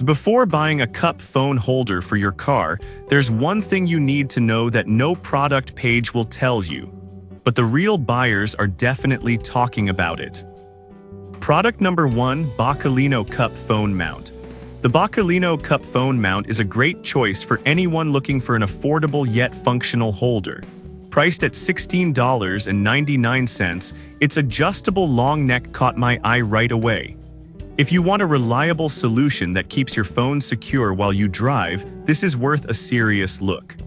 Before buying a cup phone holder for your car, there's one thing you need to know that no product page will tell you. But the real buyers are definitely talking about it. Product number 1, Boccolino Cup Phone Mount. The Boccolino Cup Phone Mount is a great choice for anyone looking for an affordable yet functional holder. Priced at $16.99, its adjustable long neck caught my eye right away. If you want a reliable solution that keeps your phone secure while you drive, this is worth a serious look.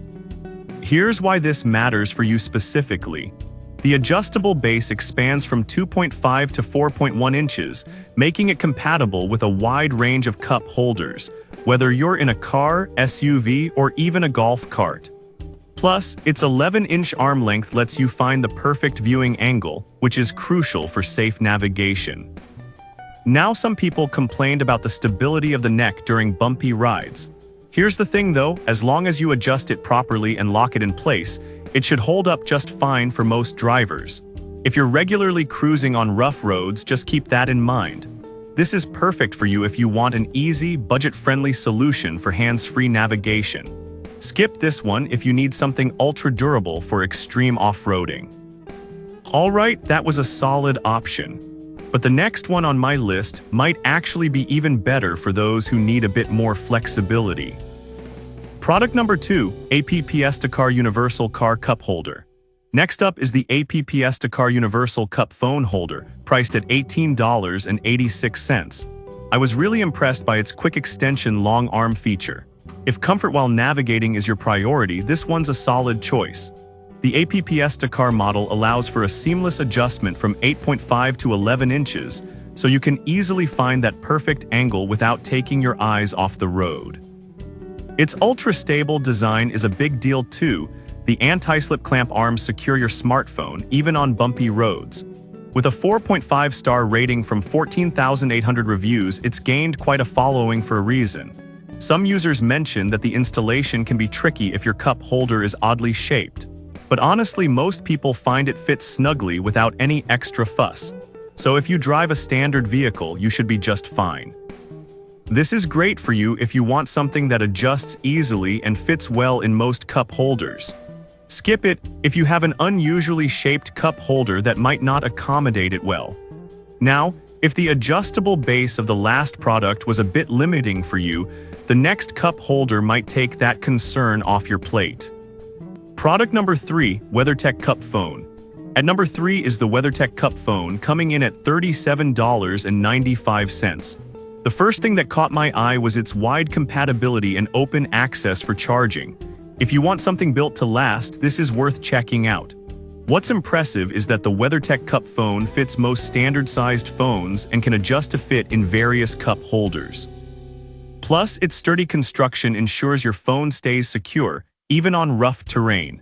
Here's why this matters for you specifically. The adjustable base expands from 2.5 to 4.1 inches, making it compatible with a wide range of cup holders, whether you're in a car, SUV, or even a golf cart. Plus, its 11-inch arm length lets you find the perfect viewing angle, which is crucial for safe navigation. Now, some people complained about the stability of the neck during bumpy rides. Here's the thing though, as long as you adjust it properly and lock it in place, it should hold up just fine for most drivers. If you're regularly cruising on rough roads, just keep that in mind. This is perfect for you if you want an easy, budget-friendly solution for hands-free navigation. Skip this one if you need something ultra-durable for extreme off-roading. Alright, that was a solid option. But the next one on my list might actually be even better for those who need a bit more flexibility. Product number 2, APPS-to-Car Universal Car Cup Holder. Next up is the APPS-to-Car Universal Cup Phone Holder, priced at $18.86. I was really impressed by its quick extension long arm feature. If comfort while navigating is your priority, this one's a solid choice. The APPS-to-Car model allows for a seamless adjustment from 8.5 to 11 inches, so you can easily find that perfect angle without taking your eyes off the road. Its ultra-stable design is a big deal too. The anti-slip clamp arms secure your smartphone, even on bumpy roads. With a 4.5-star rating from 14,800 reviews, it's gained quite a following for a reason. Some users mention that the installation can be tricky if your cup holder is oddly shaped. But honestly, most people find it fits snugly without any extra fuss. So if you drive a standard vehicle, you should be just fine. This is great for you if you want something that adjusts easily and fits well in most cup holders. Skip it if you have an unusually shaped cup holder that might not accommodate it well. Now, if the adjustable base of the last product was a bit limiting for you, the next cup holder might take that concern off your plate. Product number 3, WeatherTech Cup Phone. At number 3 is the WeatherTech Cup Phone, coming in at $37.95. The first thing that caught my eye was its wide compatibility and open access for charging. If you want something built to last, this is worth checking out. What's impressive is that the WeatherTech Cup Phone fits most standard-sized phones and can adjust to fit in various cup holders. Plus, its sturdy construction ensures your phone stays secure, even on rough terrain.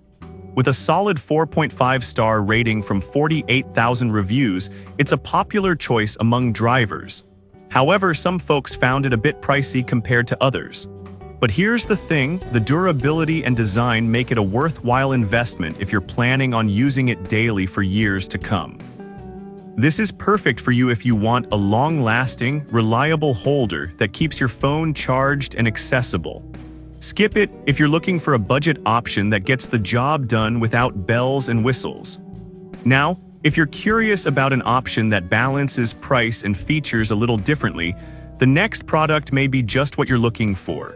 With a solid 4.5-star rating from 48,000 reviews, it's a popular choice among drivers. However, some folks found it a bit pricey compared to others. But here's the thing, the durability and design make it a worthwhile investment if you're planning on using it daily for years to come. This is perfect for you if you want a long-lasting, reliable holder that keeps your phone charged and accessible. Skip it if you're looking for a budget option that gets the job done without bells and whistles. Now, if you're curious about an option that balances price and features a little differently, the next product may be just what you're looking for.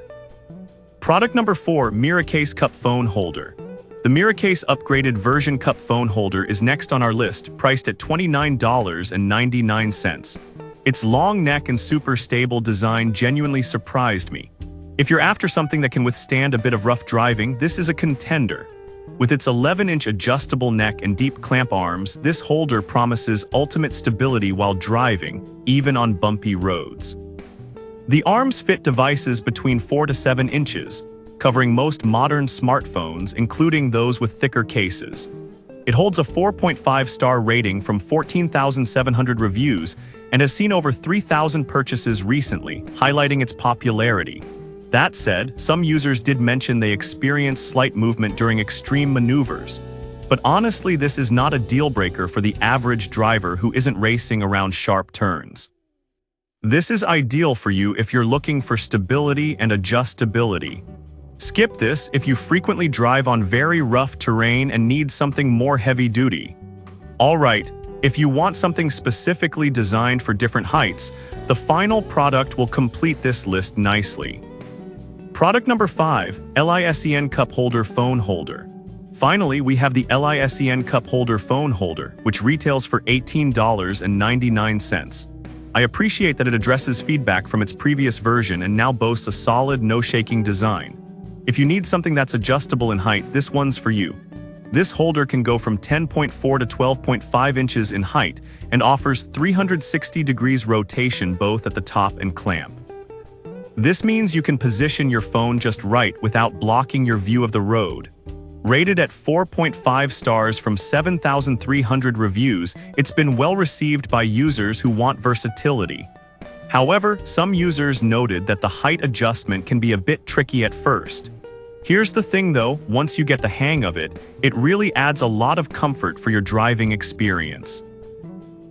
Product number 4, MirrorCase Cup Phone Holder. The MirrorCase upgraded version cup phone holder is next on our list, priced at $29.99. Its long neck and super stable design genuinely surprised me. If you're after something that can withstand a bit of rough driving, this is a contender. With its 11-inch adjustable neck and deep clamp arms, this holder promises ultimate stability while driving, even on bumpy roads. The arms fit devices between 4 to 7 inches, covering most modern smartphones, including those with thicker cases. It holds a 4.5-star rating from 14,700 reviews and has seen over 3,000 purchases recently, highlighting its popularity. That said, some users did mention they experienced slight movement during extreme maneuvers. But honestly, this is not a deal breaker for the average driver who isn't racing around sharp turns. This is ideal for you if you're looking for stability and adjustability. Skip this if you frequently drive on very rough terrain and need something more heavy-duty. Alright, if you want something specifically designed for different heights, the final product will complete this list nicely. Product number 5, LISEN Cup Holder Phone Holder. Finally, we have the LISEN Cup Holder Phone Holder, which retails for $18.99. I appreciate that it addresses feedback from its previous version and now boasts a solid, no-shaking design. If you need something that's adjustable in height, this one's for you. This holder can go from 10.4 to 12.5 inches in height and offers 360 degrees rotation both at the top and clamp. This means you can position your phone just right without blocking your view of the road. Rated at 4.5 stars from 7,300 reviews, it's been well received by users who want versatility. However, some users noted that the height adjustment can be a bit tricky at first. Here's the thing though, once you get the hang of it, it really adds a lot of comfort for your driving experience.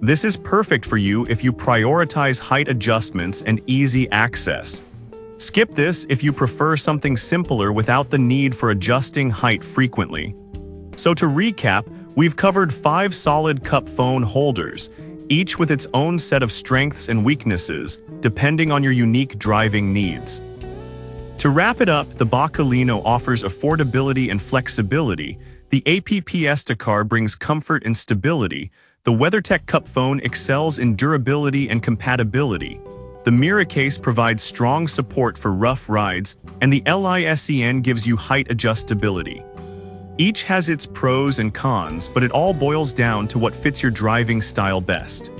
This is perfect for you if you prioritize height adjustments and easy access. Skip this if you prefer something simpler without the need for adjusting height frequently. So to recap, we've covered 5 solid cup phone holders, each with its own set of strengths and weaknesses, depending on your unique driving needs. To wrap it up, the Boccolino offers affordability and flexibility, the APP Estacar brings comfort and stability, the WeatherTech Cup phone excels in durability and compatibility, the Mira case provides strong support for rough rides, and the LISEN gives you height adjustability. Each has its pros and cons, but it all boils down to what fits your driving style best.